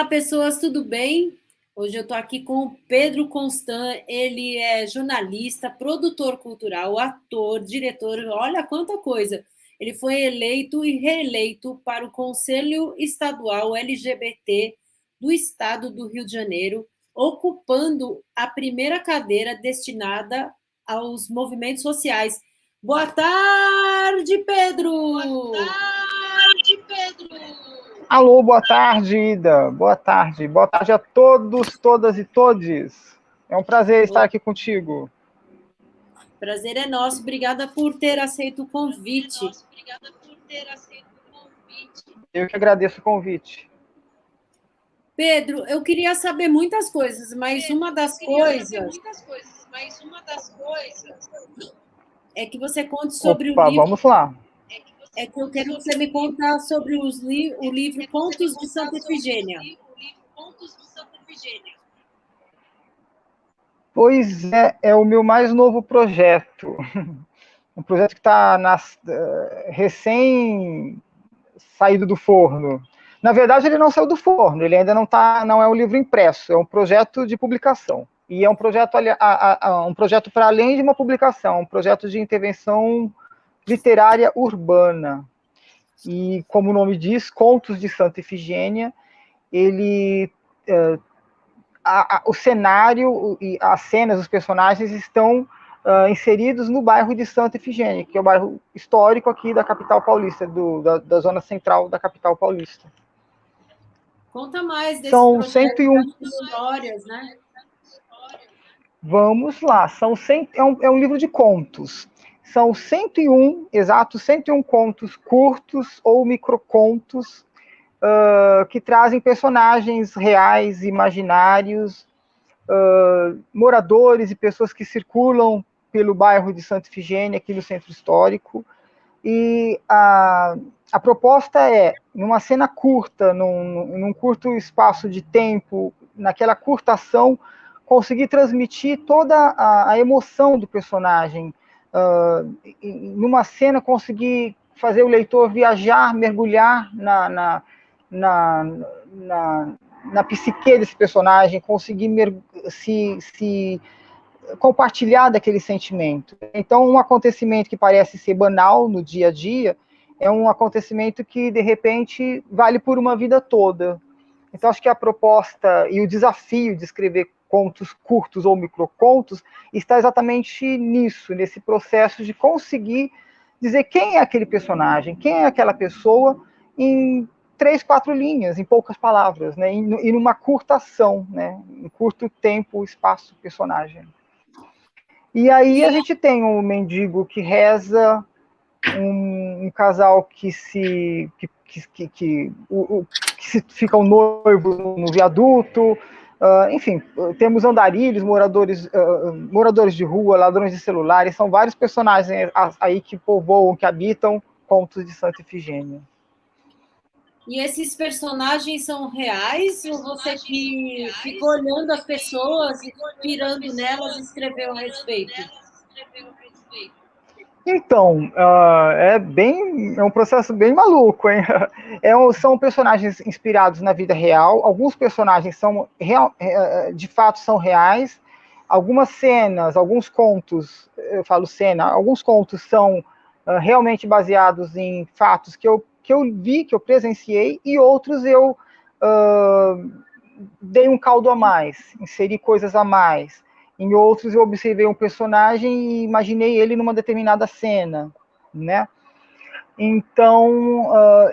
Olá, pessoas, tudo bem? Hoje eu estou aqui com o Pedro Constant, ele é jornalista, produtor cultural, ator, diretor, olha quanta coisa. Ele foi eleito e reeleito para o Conselho Estadual LGBT do Estado do Rio de Janeiro, ocupando a primeira cadeira destinada aos movimentos sociais. Boa tarde, Pedro! Boa tarde, Pedro! Alô, boa tarde, Ida. Boa tarde. Boa tarde a todos, todas e todes. É um prazer estar aqui contigo. Prazer é nosso. Obrigada por ter aceito o convite. Obrigada por ter aceito o convite. Eu que agradeço o convite. Pedro, eu queria saber muitas coisas, mas uma das coisas é que você conte sobre Opa, o livro. vamos lá. É que eu quero que você me conte sobre o livro Contos de Santa Efigênia. Pois é o meu mais novo projeto. Um projeto que está recém saído do forno. Na verdade, ele não saiu do forno, ele ainda não é um livro impresso, é um projeto de publicação. E é um projeto, um projeto para além de uma publicação, um projeto de intervenção literária urbana. E, como o nome diz, Contos de Santa Efigênia, ele... o cenário e as cenas, os personagens estão inseridos no bairro de Santa Efigênia, que é o bairro histórico aqui da capital paulista, da zona central da capital paulista. Conta mais desse São projeto 101 de histórias, né? Vamos lá, é um livro de contos. São 101, exatos 101 contos curtos ou microcontos que trazem personagens reais, imaginários, moradores e pessoas que circulam pelo bairro de Santa Efigênia, aqui no centro histórico. E a proposta é, numa cena curta, num curto espaço de tempo, naquela curta ação, conseguir transmitir toda a emoção do personagem. Numa cena, conseguir fazer o leitor viajar, mergulhar na psique desse personagem, conseguir se compartilhar daquele sentimento. Então, um acontecimento que parece ser banal no dia a dia é um acontecimento que, de repente, vale por uma vida toda. Então, acho que a proposta e o desafio de escrever contos curtos ou microcontos está exatamente nisso, nesse processo de conseguir dizer quem é aquele personagem, quem é aquela pessoa em 3, 4 linhas, em poucas palavras, né? E numa curta ação, né? Em curto tempo, espaço, personagem. E aí a gente tem um mendigo que reza, um casal que ficam noivos no viaduto, enfim, temos andarilhos, moradores de rua, ladrões de celulares, são vários personagens aí que povoam, que habitam Contos de Santa Efigênia. E esses personagens são reais ou você que ficou olhando as pessoas, pirando nelas e escreveu a respeito? Então, é um processo bem maluco, hein? São personagens inspirados na vida real, alguns personagens de fato são reais, algumas cenas, alguns contos, eu falo cena, alguns contos são realmente baseados em fatos que eu vi, que eu presenciei, e outros eu dei um caldo a mais, inseri coisas a mais. Em outros eu observei um personagem e imaginei ele numa determinada cena, né? Então,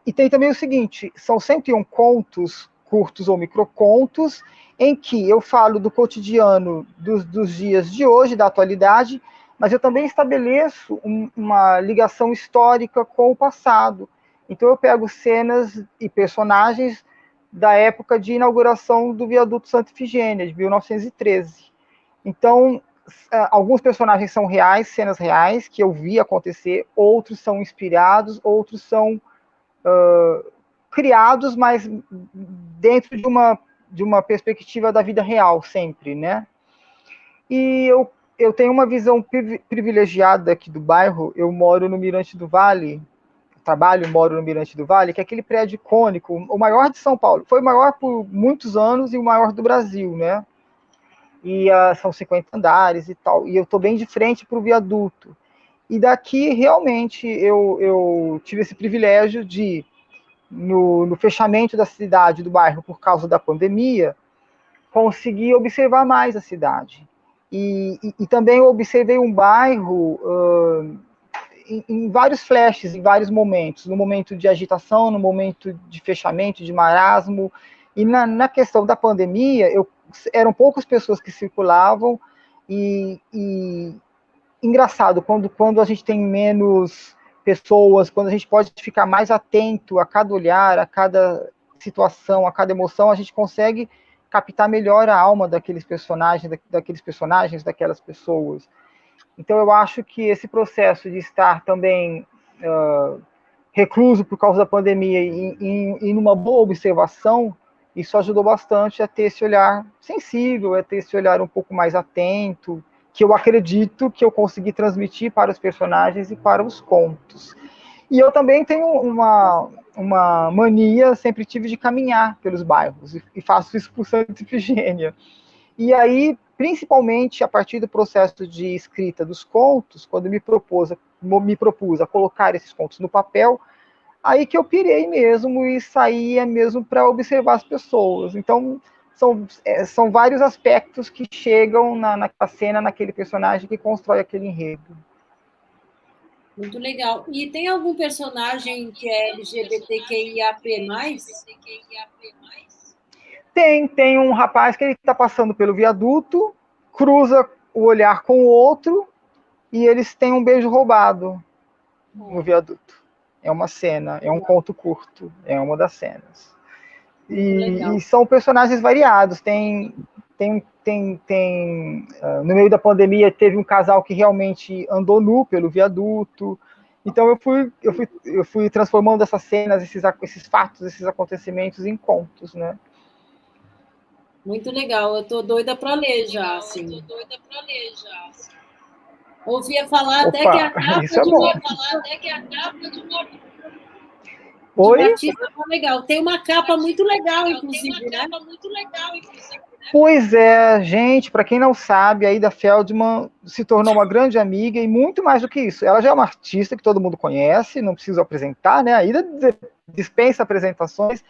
e tem também o seguinte, são 101 contos, curtos ou microcontos, em que eu falo do cotidiano dos dias de hoje, da atualidade, mas eu também estabeleço uma ligação histórica com o passado. Então eu pego cenas e personagens da época de inauguração do viaduto Santa Efigênia, de 1913. Então, alguns personagens são reais, cenas reais, que eu vi acontecer, outros são inspirados, outros são criados, mas dentro de uma perspectiva da vida real, sempre, né? E eu tenho uma visão privilegiada aqui do bairro, eu moro no Mirante do Vale, trabalho e moro no Mirante do Vale, que é aquele prédio icônico, o maior de São Paulo. Foi o maior por muitos anos e o maior do Brasil, né? E são 50 andares e tal. E eu estou bem de frente para o viaduto. E daqui, realmente, eu tive esse privilégio de, no fechamento da cidade, do bairro, por causa da pandemia, conseguir observar mais a cidade. E também eu observei um bairro em vários flashes, em vários momentos, no momento de agitação, no momento de fechamento, de marasmo, e na questão da pandemia, eram poucas pessoas que circulavam, e engraçado, quando a gente tem menos pessoas, quando a gente pode ficar mais atento a cada olhar, a cada situação, a cada emoção, a gente consegue captar melhor a alma daqueles personagens, daquelas pessoas. Então, eu acho que esse processo de estar também recluso por causa da pandemia e numa boa observação, isso ajudou bastante a ter esse olhar sensível, a ter esse olhar um pouco mais atento, que eu acredito que eu consegui transmitir para os personagens e para os contos. E eu também tenho uma mania, sempre tive, de caminhar pelos bairros, e faço isso por Santa Ifigênia. E aí, principalmente a partir do processo de escrita dos contos, quando me propus a colocar esses contos no papel, aí que eu pirei mesmo e saía mesmo para observar as pessoas. Então, são vários aspectos que chegam naquela cena, naquele personagem que constrói aquele enredo. Muito legal. E tem algum personagem que é LGBTQIAP+. Tem um rapaz que ele está passando pelo viaduto, cruza o olhar com o outro, e eles têm um beijo roubado no viaduto. É uma cena, é um conto curto, é uma das cenas. E são personagens variados. No meio da pandemia teve um casal que realmente andou nu pelo viaduto. Então eu fui transformando essas cenas, esses fatos, esses acontecimentos em contos, né? Muito legal, eu tô doida para ler já, assim. Ouvia falar Opa, até que a capa isso é de bom. um artista tão legal. Tem uma capa muito legal, inclusive, né? Pois é, gente, para quem não sabe, a Ida Feldman se tornou uma grande amiga, e muito mais do que isso. Ela já é uma artista que todo mundo conhece, não preciso apresentar, né? A Ida dispensa apresentações,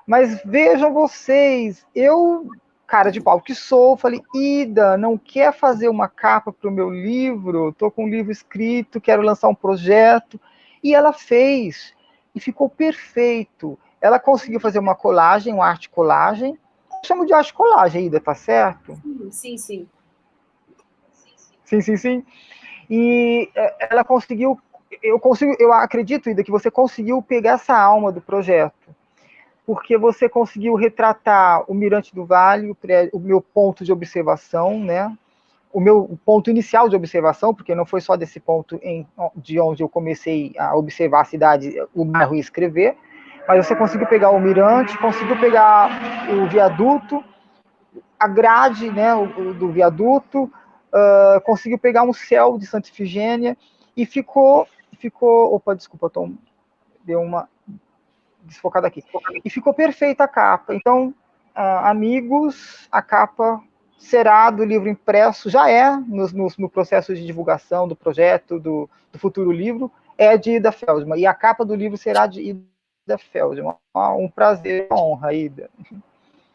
mas vejam vocês, eu, cara de pau que sou, falei: Ida, não quer fazer uma capa para o meu livro? Estou com um livro escrito, quero lançar um projeto. E ela fez, e ficou perfeito. Ela conseguiu fazer uma colagem, uma arte colagem. Eu chamo de arte colagem, Ida, tá certo? Sim. Sim. E ela conseguiu, eu acredito, Ida, que você conseguiu pegar essa alma do projeto, porque você conseguiu retratar o Mirante do Vale, o meu ponto de observação, né? O meu ponto inicial de observação, porque não foi só desse ponto de onde eu comecei a observar a cidade, o bairro e escrever, mas você conseguiu pegar o mirante, conseguiu pegar o viaduto, a grade, né, do viaduto, conseguiu pegar um céu de Santa Ifigênia, e ficou, opa, desculpa, Tom, deu uma desfocada aqui, e ficou perfeita a capa. Então, amigos, a capa será do livro impresso, já é no processo de divulgação do projeto, do futuro livro, é de Ida Feldman, e a capa do livro será de Ida Feldman. Um prazer, uma honra, Ida.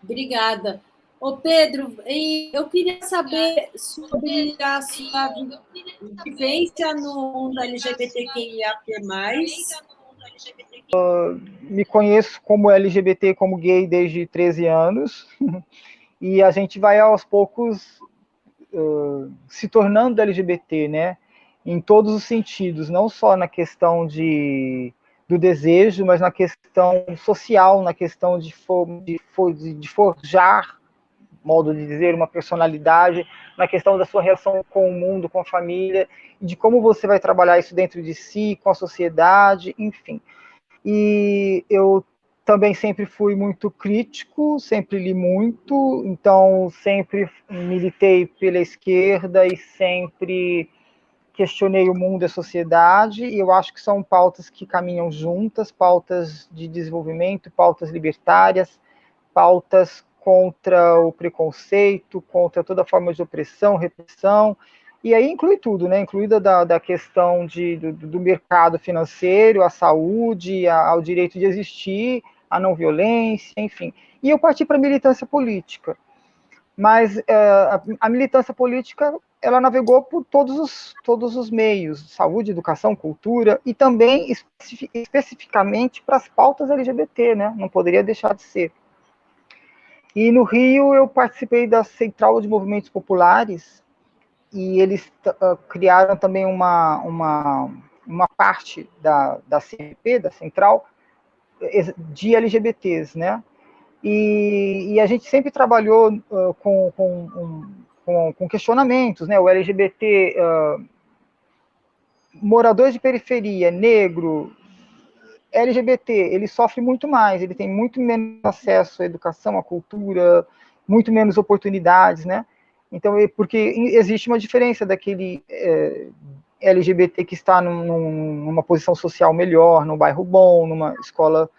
Obrigada. Ô, Pedro, eu queria saber sobre a sua vivência no mundo LGBTQIAP+. Me conheço como LGBT, como gay, desde 13 anos, e a gente vai aos poucos se tornando LGBT, né? Em todos os sentidos, não só na questão do desejo, mas na questão social, na questão de forjar, modo de dizer, uma personalidade, na questão da sua relação com o mundo, com a família, de como você vai trabalhar isso dentro de si, com a sociedade, enfim. E eu também sempre fui muito crítico, sempre li muito, então sempre militei pela esquerda e sempre questionei o mundo e a sociedade, e eu acho que são pautas que caminham juntas, pautas de desenvolvimento, pautas libertárias, pautas contra o preconceito, contra toda forma de opressão, repressão, e aí inclui tudo, né? Incluída da questão do mercado financeiro, a saúde, ao direito de existir, a não violência, enfim. E eu parti para a militância política. Mas a militância política, ela navegou por todos os meios, saúde, educação, cultura, e também especificamente para as pautas LGBT, né? Não poderia deixar de ser. E no Rio eu participei da Central de Movimentos Populares, e eles criaram também uma parte da CMP, da Central, de LGBTs, né? E a gente sempre trabalhou com questionamentos, né? O LGBT, morador de periferia, negro, LGBT, ele sofre muito mais, ele tem muito menos acesso à educação, à cultura, muito menos oportunidades, né? Então, porque existe uma diferença daquele LGBT que está numa posição social melhor, num bairro bom, numa escola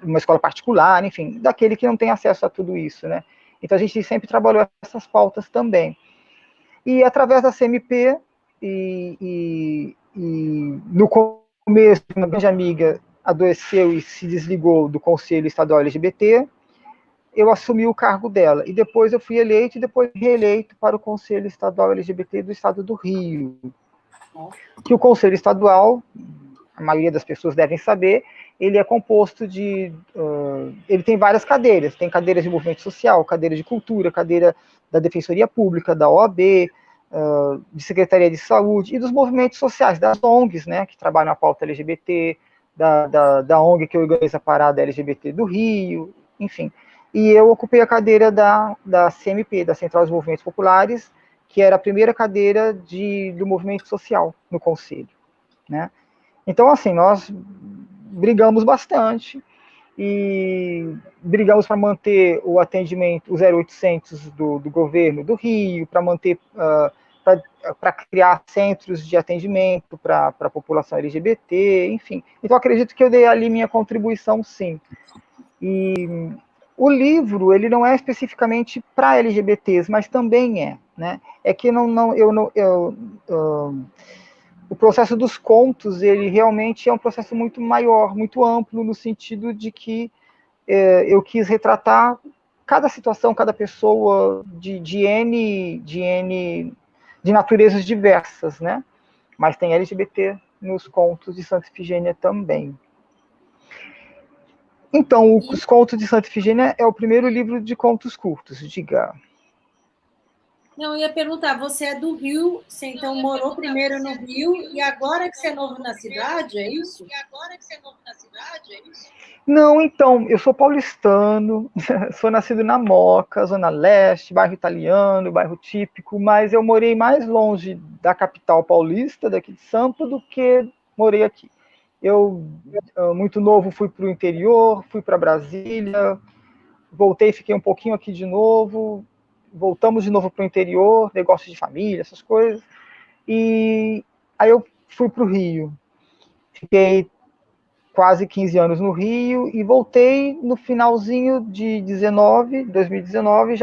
uma escola particular, enfim, daquele que não tem acesso a tudo isso, né? Então a gente sempre trabalhou essas pautas também. E através da CMP, no começo, uma grande amiga adoeceu e se desligou do Conselho Estadual LGBT, eu assumi o cargo dela, e depois eu fui eleito, e depois reeleito para o Conselho Estadual LGBT do Estado do Rio. Que o Conselho Estadual, a maioria das pessoas devem saber, ele é composto ele tem várias cadeiras, tem cadeiras de movimento social, cadeira de cultura, cadeira da Defensoria Pública, da OAB, de Secretaria de Saúde, e dos movimentos sociais, das ONGs, né, que trabalham a pauta LGBT, da ONG que organiza a Parada LGBT do Rio, enfim. E eu ocupei a cadeira da CMP, da Central dos Movimentos Populares, que era a primeira cadeira do movimento social no Conselho, né. Então, assim, nós brigamos bastante, e brigamos para manter o atendimento, o 0800 do governo do Rio, para manter, para criar centros de atendimento para a população LGBT, enfim. Então, acredito que eu dei ali minha contribuição, sim. E o livro, ele não é especificamente para LGBTs, mas também é, né? É que o processo dos contos, ele realmente é um processo muito maior, muito amplo, no sentido de que eu quis retratar cada situação, cada pessoa de naturezas diversas, né? Mas tem LGBT nos contos de Santa Ifigênia também. Então, os Contos de Santa Ifigênia é o primeiro livro de contos curtos, diga. Não, eu ia perguntar, você é do Rio, você então morou primeiro no Rio, e agora que você é novo na cidade, é isso? Não, então, eu sou paulistano, sou nascido na Moca, Zona Leste, bairro italiano, bairro típico, mas eu morei mais longe da capital paulista, daqui de Sampa, do que morei aqui. Eu, muito novo, fui para o interior, fui para Brasília, voltei, fiquei um pouquinho aqui de novo, voltamos de novo para o interior, negócio de família, essas coisas, e aí eu fui para o Rio. Fiquei quase 15 anos no Rio e voltei no finalzinho de 2019,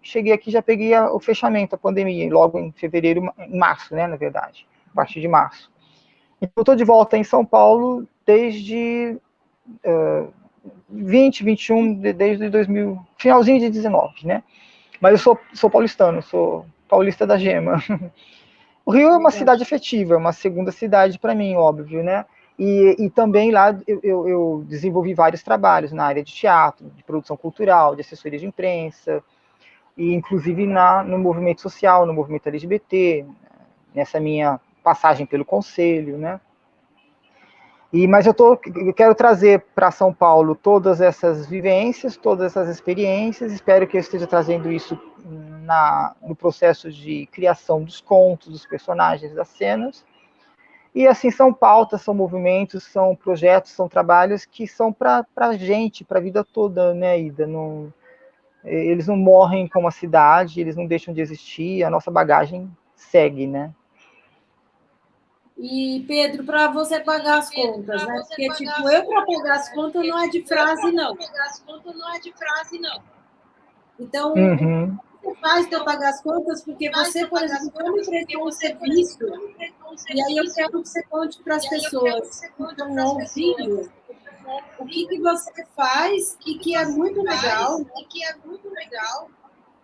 cheguei aqui, já peguei o fechamento, a pandemia, logo em fevereiro, em março, né, na verdade, a partir de março. Então, eu estou de volta em São Paulo desde 2021, desde 2000, finalzinho de 19, né? Mas eu sou paulistano, sou paulista da Gema. O Rio é uma cidade afetiva, é uma segunda cidade para mim, óbvio, né? E também lá eu desenvolvi vários trabalhos na área de teatro, de produção cultural, de assessoria de imprensa, e inclusive no movimento social, no movimento LGBT, nessa minha passagem pelo conselho, né? Mas eu quero trazer para São Paulo todas essas vivências, todas essas experiências, espero que eu esteja trazendo isso no processo de criação dos contos, dos personagens, das cenas. E assim, são pautas, são movimentos, são projetos, são trabalhos que são para a gente, para a vida toda, né, Ida? Eles não morrem como a cidade, eles não deixam de existir, a nossa bagagem segue, né? E, Pedro, para você pagar as contas, né? Porque, tipo, eu para pagar as contas não é de frase, não. Então, Uhum. você faz para pagar as contas, porque você, por exemplo, eu me prestou um serviço, e aí eu quero que você conte para as pessoas que estão ouvindo o que você faz e que é muito legal,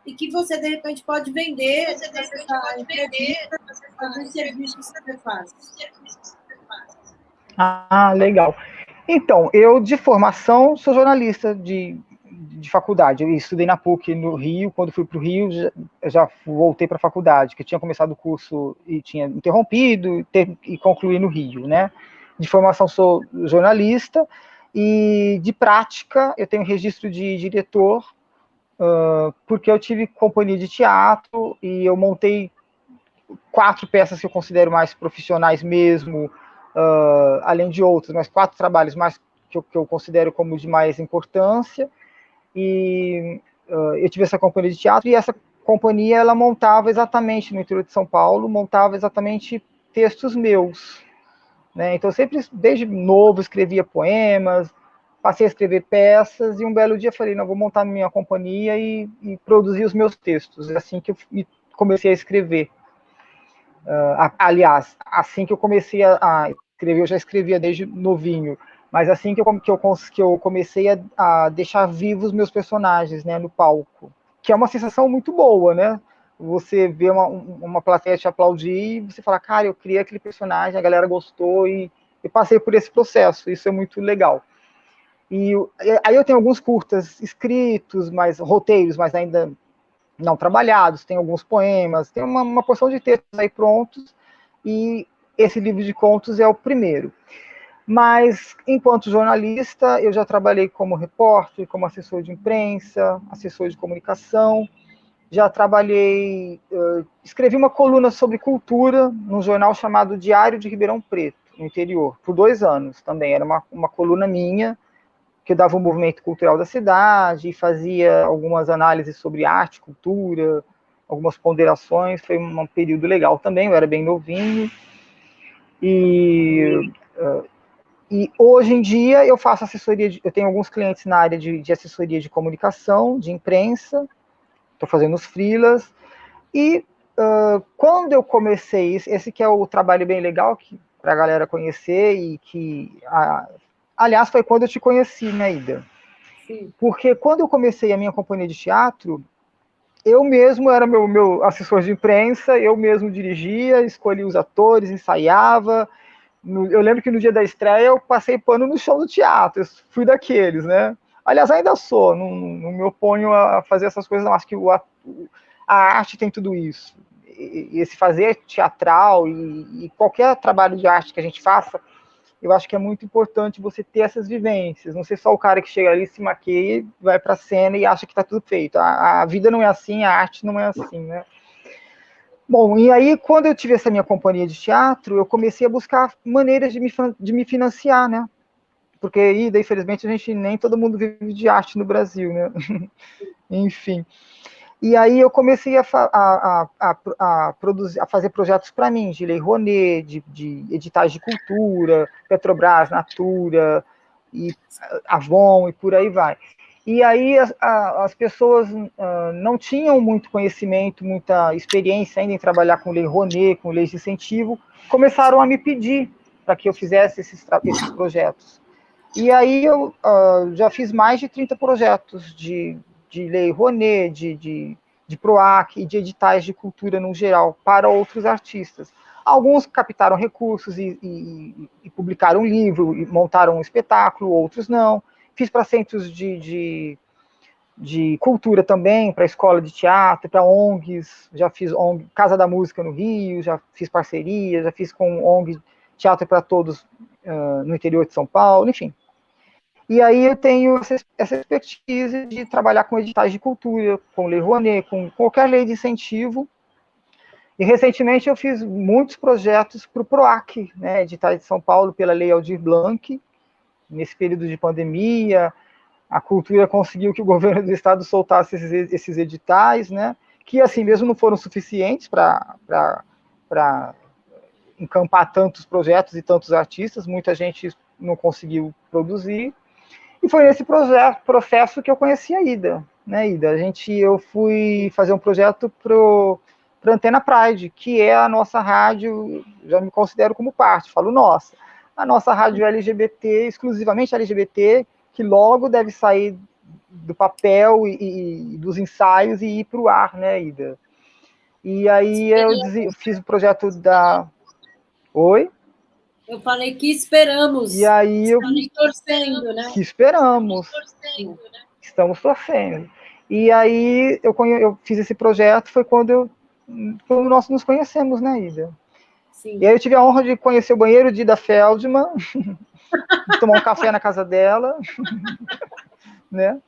e que você, de repente, pode vender essa entrevista, alguns serviços que você faz. Ah, legal. Então, eu de formação sou jornalista de faculdade. Eu estudei na PUC no Rio. Quando fui para o Rio, já voltei para a faculdade, que eu tinha começado o curso e tinha interrompido e concluí no Rio, né? De formação sou jornalista e de prática eu tenho registro de diretor, porque eu tive companhia de teatro e eu montei 4 peças que eu considero mais profissionais mesmo, além de outros, mas 4 trabalhos mais que eu considero como de mais importância. E eu tive essa companhia de teatro, e essa companhia ela montava exatamente no interior de São Paulo, montava exatamente textos meus, né? Então, eu sempre, desde novo, escrevia poemas, passei a escrever peças, e um belo dia falei, não, vou montar minha companhia e produzir os meus textos. É assim que eu comecei a escrever. Aliás, assim que eu comecei a escrever, eu já escrevia desde novinho, mas assim que eu comecei a deixar vivos meus personagens, né, no palco, que é uma sensação muito boa, né? Você vê uma plateia te aplaudir e você fala, cara, eu criei aquele personagem, a galera gostou e eu passei por esse processo, isso é muito legal. E aí eu tenho alguns curtas escritos, roteiros, mas ainda não trabalhados, tem alguns poemas, tem uma porção de textos aí prontos, e esse livro de contos é o primeiro. Mas, enquanto jornalista, eu já trabalhei como repórter, como assessor de imprensa, assessor de comunicação, já trabalhei, escrevi uma coluna sobre cultura num jornal chamado Diário de Ribeirão Preto, no interior, por 2 anos também, era uma coluna minha, que dava o movimento cultural da cidade, fazia algumas análises sobre arte, cultura, algumas ponderações. Foi um período legal também, eu era bem novinho. E hoje em dia eu faço assessoria, eu tenho alguns clientes na área de assessoria de comunicação, de imprensa, estou fazendo os freelas. E quando eu comecei, esse que é o trabalho bem legal, para a galera conhecer, e que, aliás, foi quando eu te conheci, né, Ida? Sim. Porque quando eu comecei a minha companhia de teatro, eu mesmo era meu assessor de imprensa, eu mesmo dirigia, escolhia os atores, ensaiava. Eu lembro que no dia da estreia eu passei pano no show do teatro, eu fui daqueles, né? Aliás, ainda sou, não me oponho a fazer essas coisas, não. Acho que a arte tem tudo isso. E esse fazer teatral e qualquer trabalho de arte que a gente faça, eu acho que é muito importante você ter essas vivências, não ser só o cara que chega ali, se maqueia, vai para a cena e acha que está tudo feito. A vida não é assim, a arte não é assim, né? Bom, e aí, quando eu tive essa minha companhia de teatro, eu comecei a buscar maneiras de me financiar, né? Porque, infelizmente, nem todo mundo vive de arte no Brasil, né? Enfim. E aí eu comecei a produzir, a fazer projetos para mim, de Lei Rouanet, de editais de cultura, Petrobras, Natura, e Avon, e por aí vai. E aí as pessoas não tinham muito conhecimento, muita experiência ainda em trabalhar com Lei Rouanet, com leis de incentivo, começaram a me pedir para que eu fizesse esses projetos. E aí eu já fiz mais de 30 projetos de Lei Rouanet, de PROAC e de editais de cultura no geral, para outros artistas. Alguns captaram recursos e publicaram um livro, e montaram um espetáculo, outros não. Fiz para centros de cultura também, para escola de teatro, para ONGs, já fiz Casa da Música no Rio, já fiz parceria, já fiz com ONG Teatro para Todos no interior de São Paulo, enfim. E aí eu tenho essa expertise de trabalhar com editais de cultura, com Lei Rouanet, com qualquer lei de incentivo. E recentemente eu fiz muitos projetos para o PROAC, né, editais de São Paulo pela Lei Aldir Blanc. Nesse período de pandemia, a cultura conseguiu que o governo do estado soltasse esses editais, né, que assim mesmo não foram suficientes para encampar tantos projetos e tantos artistas, muita gente não conseguiu produzir, e foi nesse processo que eu conheci a Ida, né, Ida? Eu fui fazer um projeto para Antena Pride, que é a nossa rádio, já me considero como parte, falo nossa, a nossa rádio LGBT, exclusivamente LGBT, que logo deve sair do papel e dos ensaios e ir para o ar, né, Ida? E aí eu fiz o projeto da... Oi? Eu falei que esperamos. E aí estamos torcendo, né? Que esperamos. Estamos torcendo. E aí eu fiz esse projeto, foi quando nós nos conhecemos, né, Ida? Sim. E aí eu tive a honra de conhecer o banheiro de Ida Feldman, de tomar um café na casa dela, né?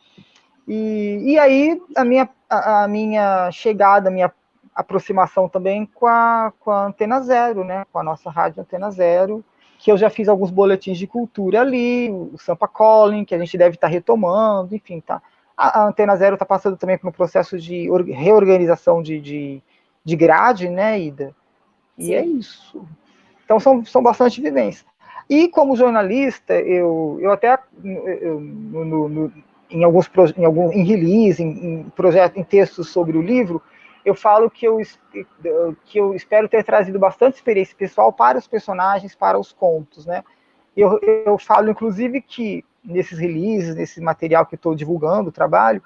E aí a minha chegada, a minha aproximação também com a Antena Zero, né? Com a nossa rádio Antena Zero, que eu já fiz alguns boletins de cultura ali, o Sampa Calling, que a gente deve estar retomando, enfim, tá. A Antena Zero está passando também por um processo de reorganização de grade, né, Ida? E sim, é isso. Então são bastante vivências. E como jornalista, eu até em release, em textos sobre o livro, eu falo que eu espero ter trazido bastante experiência pessoal para os personagens, para os contos, né? Eu falo, inclusive, que nesses releases, nesse material que estou divulgando, o trabalho,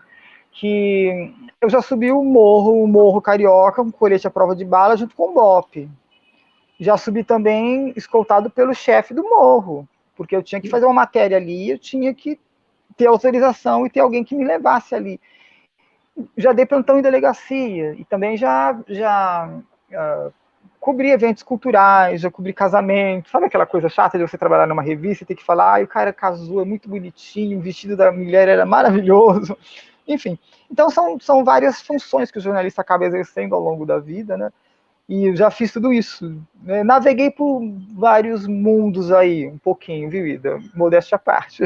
que eu já subi o Morro Carioca, com colete à prova de bala, junto com o Bop. Já subi também escoltado pelo chefe do morro, porque eu tinha que fazer uma matéria ali, eu tinha que ter autorização e ter alguém que me levasse ali. Já dei plantão em delegacia, e também já cobri eventos culturais, já cobri casamento, sabe aquela coisa chata de você trabalhar numa revista e ter que falar, o cara casou, é muito bonitinho, o vestido da mulher era maravilhoso, enfim. Então são várias funções que o jornalista acaba exercendo ao longo da vida, né? E eu já fiz tudo isso, né? Naveguei por vários mundos aí, um pouquinho, viu, Ida? Modéstia à parte.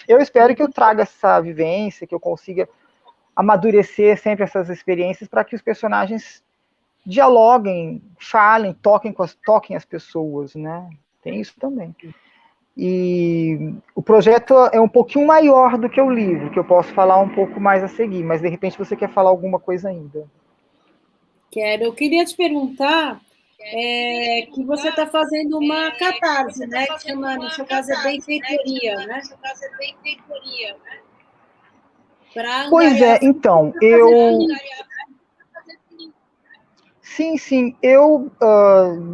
Eu espero que eu traga essa vivência, que eu consiga amadurecer sempre essas experiências para que os personagens dialoguem, falem, toquem as pessoas, né? Tem isso também. E o projeto é um pouquinho maior do que o livro, que eu posso falar um pouco mais a seguir, mas de repente você quer falar alguma coisa ainda. Quero. Eu queria te perguntar que você está fazendo uma catarse, né? Que chama, no seu caso, é benfeitoria, né? Pois é, então, Sim,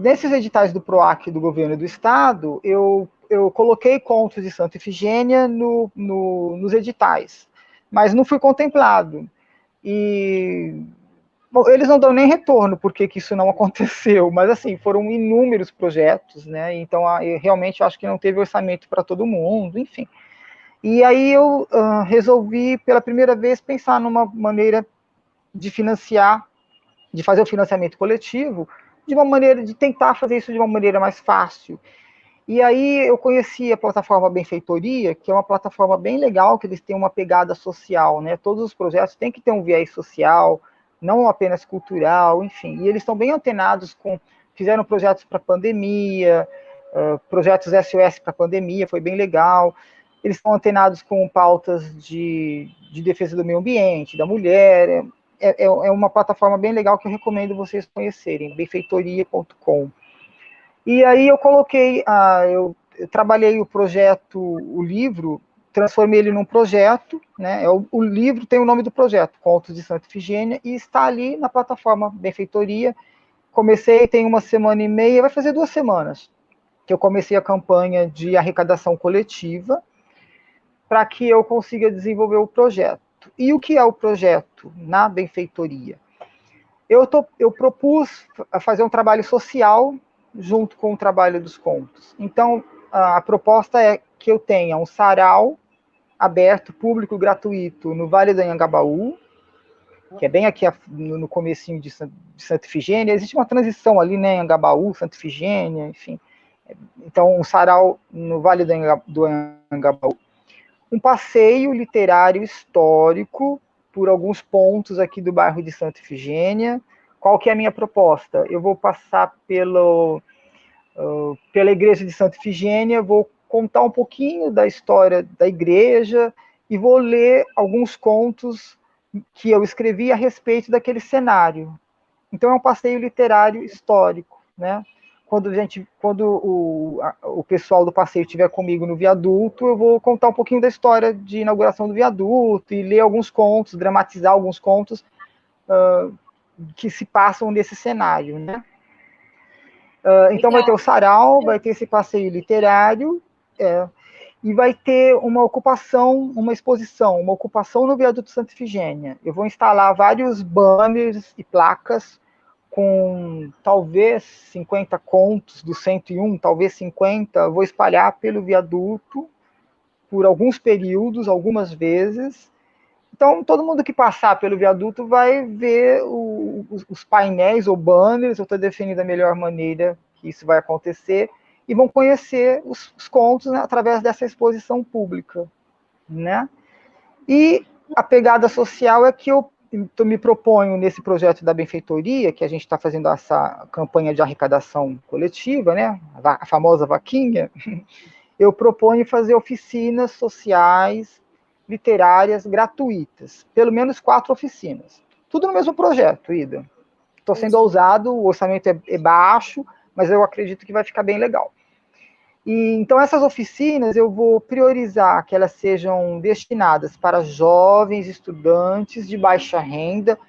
nesses editais do PROAC do governo do estado, eu coloquei contos de Santa Efigênia nos editais, mas não fui contemplado. E bom, eles não dão nem retorno porque que isso não aconteceu, mas assim, foram inúmeros projetos, né? Então, eu realmente acho que não teve orçamento para todo mundo, enfim. E aí eu resolvi, pela primeira vez, pensar numa maneira de financiar, de fazer o financiamento coletivo, de uma maneira, de tentar fazer isso de uma maneira mais fácil. E aí eu conheci a plataforma Benfeitoria, que é uma plataforma bem legal, que eles têm uma pegada social, né? Todos os projetos têm que ter um viés social, não apenas cultural, enfim. E eles estão bem antenados fizeram projetos para pandemia, projetos SOS para pandemia, foi bem legal. Eles estão antenados com pautas de defesa do meio ambiente, da mulher. É uma plataforma bem legal que eu recomendo vocês conhecerem, benfeitoria.com. E aí eu coloquei, eu trabalhei o projeto, o livro, transformei ele num projeto, né? O livro tem o nome do projeto, Contos de Santa Efigênia, e está ali na plataforma Benfeitoria. Comecei, tem 1 semana e meia, vai fazer 2 semanas, que eu comecei a campanha de arrecadação coletiva, para que eu consiga desenvolver o projeto. E o que é o projeto na Benfeitoria? Eu propus fazer um trabalho social junto com o trabalho dos contos. Então, a proposta é que eu tenha um sarau aberto, público, gratuito, no Vale do Anhangabaú, que é bem aqui no comecinho de Santa Efigênia. Existe uma transição ali, né, Anhangabaú, Santa Efigênia, enfim. Então, um sarau no Vale do Anhangabaú. Um passeio literário histórico por alguns pontos aqui do bairro de Santa Efigênia. Qual que é a minha proposta? Eu vou passar pela igreja de Santa Efigênia, vou contar um pouquinho da história da igreja e vou ler alguns contos que eu escrevi a respeito daquele cenário. Então é um passeio literário histórico, né? Quando o pessoal do passeio estiver comigo no viaduto, eu vou contar um pouquinho da história de inauguração do viaduto e ler alguns contos, dramatizar alguns contos que se passam nesse cenário, né? Então vai ter o sarau, vai ter esse passeio literário, e vai ter uma ocupação, uma exposição, uma ocupação no viaduto Santa Efigênia. Eu vou instalar vários banners e placas com talvez 50 contos do 101, talvez 50, vou espalhar pelo viaduto por alguns períodos, algumas vezes. Então, todo mundo que passar pelo viaduto vai ver os painéis ou banners, eu estou definindo a melhor maneira que isso vai acontecer, e vão conhecer os contos, né, através dessa exposição pública, né? E a pegada social é que eu me proponho nesse projeto da benfeitoria, que a gente está fazendo essa campanha de arrecadação coletiva, né, a famosa vaquinha, eu proponho fazer oficinas sociais, literárias, gratuitas, pelo menos 4 oficinas. Tudo no mesmo projeto, Ida. Estou sendo ousado, o orçamento é baixo, mas eu acredito que vai ficar bem legal. E, então, essas oficinas eu vou priorizar que elas sejam destinadas para jovens estudantes de baixa renda,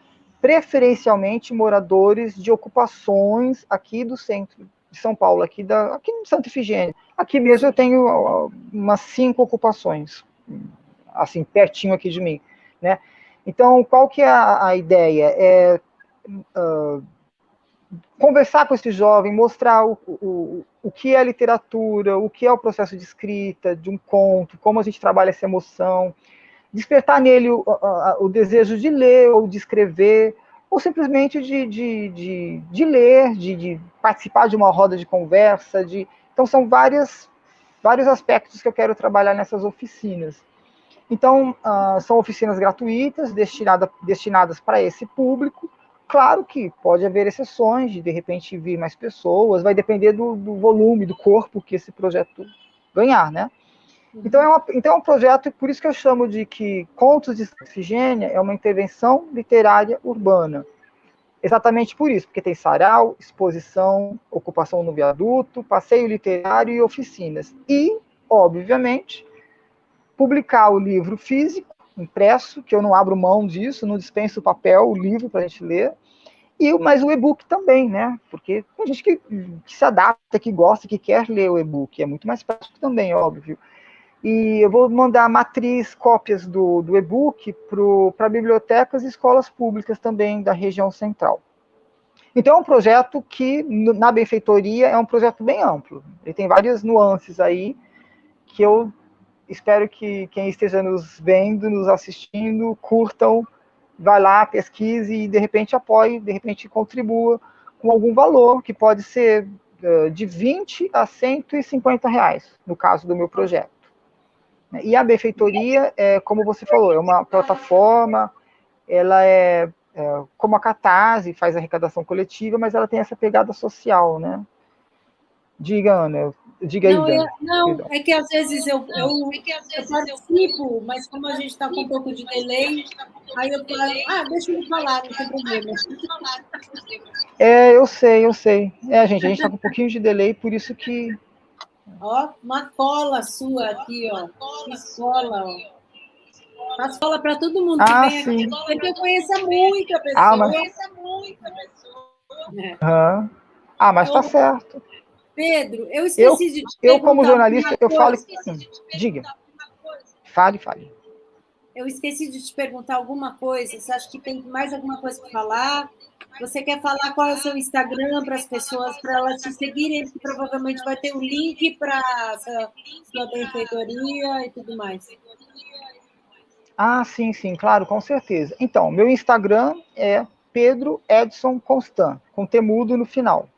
preferencialmente moradores de ocupações aqui do centro de São Paulo, aqui em Santa Efigênia. Aqui mesmo eu tenho umas 5 ocupações, assim, pertinho aqui de mim, né? Então, qual que é a ideia? Conversar com esse jovem, mostrar o que é a literatura, o que é o processo de escrita de um conto, como a gente trabalha essa emoção, despertar nele o desejo de ler ou de escrever, ou simplesmente de ler, de participar de uma roda de conversa. Então, são vários aspectos que eu quero trabalhar nessas oficinas. Então, são oficinas gratuitas, destinadas para esse público. Claro que pode haver exceções, de repente vir mais pessoas, vai depender do volume, do corpo que esse projeto ganhar, né? Então é um projeto, por isso que eu chamo de que Contos de Santa Efigênia é uma intervenção literária urbana. Exatamente por isso, porque tem sarau, exposição, ocupação no viaduto, passeio literário e oficinas. E, obviamente, publicar o livro físico, impresso, que eu não abro mão disso, não dispenso o papel, o livro para a gente ler, mas o e-book também, né? Porque tem gente que se adapta, que gosta, que quer ler o e-book, é muito mais prático também, óbvio. E eu vou mandar matriz, cópias do e-book para bibliotecas e escolas públicas também da região central. Então é um projeto que, na benfeitoria, é um projeto bem amplo. Ele tem várias nuances aí, que eu espero que quem esteja nos vendo, nos assistindo, curtam, vai lá, pesquise e, de repente, apoie, de repente, contribua com algum valor, que pode ser de 20 a 150 reais, no caso do meu projeto. E a benfeitoria, como você falou, é uma plataforma, ela é como a Catarse, faz arrecadação coletiva, mas ela tem essa pegada social, né? Diga, Ana. Diga aí, Dan. Não, é que às vezes eu participo, mas como a gente está com um pouco de delay, aí eu falo, deixa eu falar, não tem problema. Eu sei. Gente, a gente está com um pouquinho de delay, por isso que... Ó, uma cola sua aqui, ó. Escola, ó. Faz cola para todo mundo que vem sim. aqui, porque eu conheço muita pessoa. Mas tá certo. Pedro, eu esqueci de te perguntar. Eu, como jornalista, eu falo... Diga. Fale. Eu esqueci de te perguntar alguma coisa. Você acha que tem mais alguma coisa para falar? Você quer falar qual é o seu Instagram para as pessoas, para elas te seguirem? Porque provavelmente vai ter um link para a sua benfeitoria e tudo mais. Sim, claro, com certeza. Então, meu Instagram é Pedro Edson Constant, com temudo no final.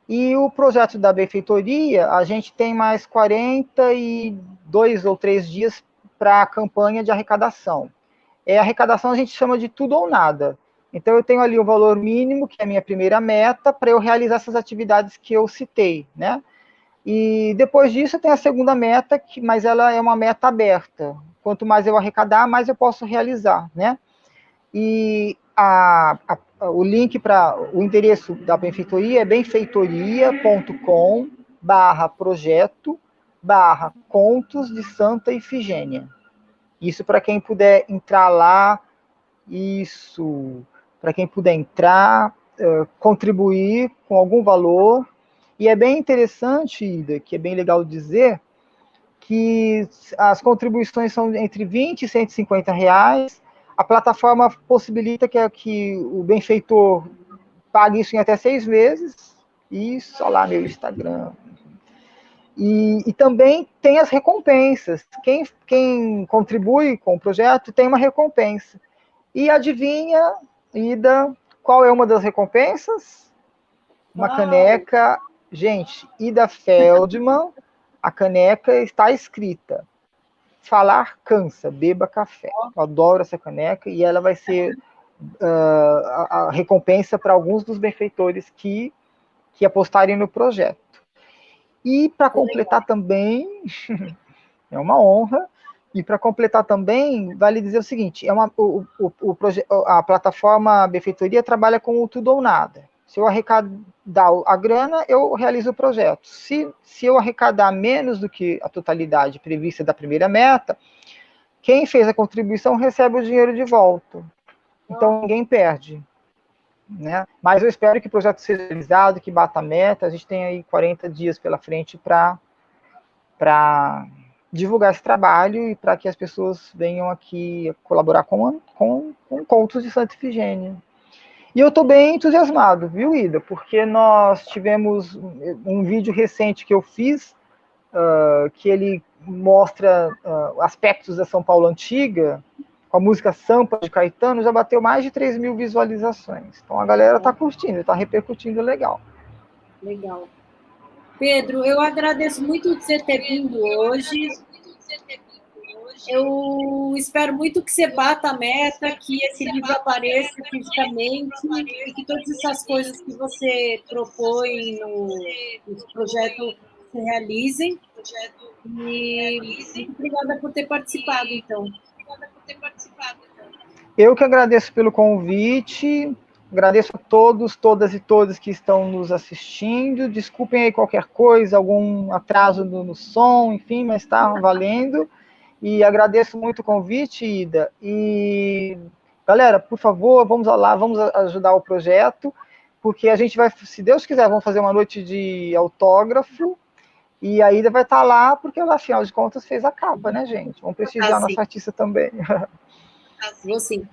E o projeto da benfeitoria, a gente tem mais 42 ou 3 dias para a campanha de arrecadação. A arrecadação a gente chama de tudo ou nada. Então, eu tenho ali o valor mínimo, que é a minha primeira meta, para eu realizar essas atividades que eu citei, né? E depois disso, tem a segunda meta, mas ela é uma meta aberta. Quanto mais eu arrecadar, mais eu posso realizar, né? E o link para o endereço da benfeitoria é benfeitoria.com/projeto/contos de Santa Ifigênia. Isso para quem puder entrar lá, isso, para quem puder entrar, contribuir com algum valor. E é bem interessante, Ida, que é bem legal dizer, que as contribuições são entre 20 e 150 reais. A plataforma possibilita que o benfeitor pague isso em até 6 meses. Isso, olha lá meu Instagram. E também tem as recompensas. Quem contribui com o projeto tem uma recompensa. E adivinha, Ida, qual é uma das recompensas? Uma caneca. Gente, Ida Feldman, a caneca está escrita: falar cansa, beba café. Eu adoro essa caneca e ela vai ser a recompensa para alguns dos benfeitores que apostarem no projeto. E para completar também, é uma honra, e para completar também, vale dizer o seguinte, a plataforma Benfeitoria trabalha com o tudo ou nada. Se eu arrecadar a grana, eu realizo o projeto. Se eu arrecadar menos do que a totalidade prevista da primeira meta, quem fez a contribuição recebe o dinheiro de volta. Então, ninguém perde. Né? Mas eu espero que o projeto seja realizado, que bata a meta. A gente tem aí 40 dias pela frente para divulgar esse trabalho e para que as pessoas venham aqui colaborar com Contos de Santa Ifigênia. E eu estou bem entusiasmado, viu, Ida? Porque nós tivemos um vídeo recente que eu fiz, que ele mostra aspectos da São Paulo antiga, com a música Sampa de Caetano, já bateu mais de 3 mil visualizações. Então a galera está curtindo, está repercutindo legal. Legal. Pedro, eu agradeço muito de você ter vindo hoje. Eu espero muito que você bata a meta, que esse livro apareça fisicamente e que todas essas coisas que você propõe no projeto se realizem. E muito obrigada por ter participado, então. Eu que agradeço pelo convite, agradeço a todos, todas e todos que estão nos assistindo. Desculpem aí qualquer coisa, algum atraso no som, enfim, mas está valendo. E agradeço muito o convite, Ida. E, galera, por favor, vamos lá, vamos ajudar o projeto, porque a gente vai, se Deus quiser, vamos fazer uma noite de autógrafo, e a Ida vai estar lá, porque ela, afinal de contas, fez a capa, né, gente? Vamos prestigiar a nossa artista também. Vou sim.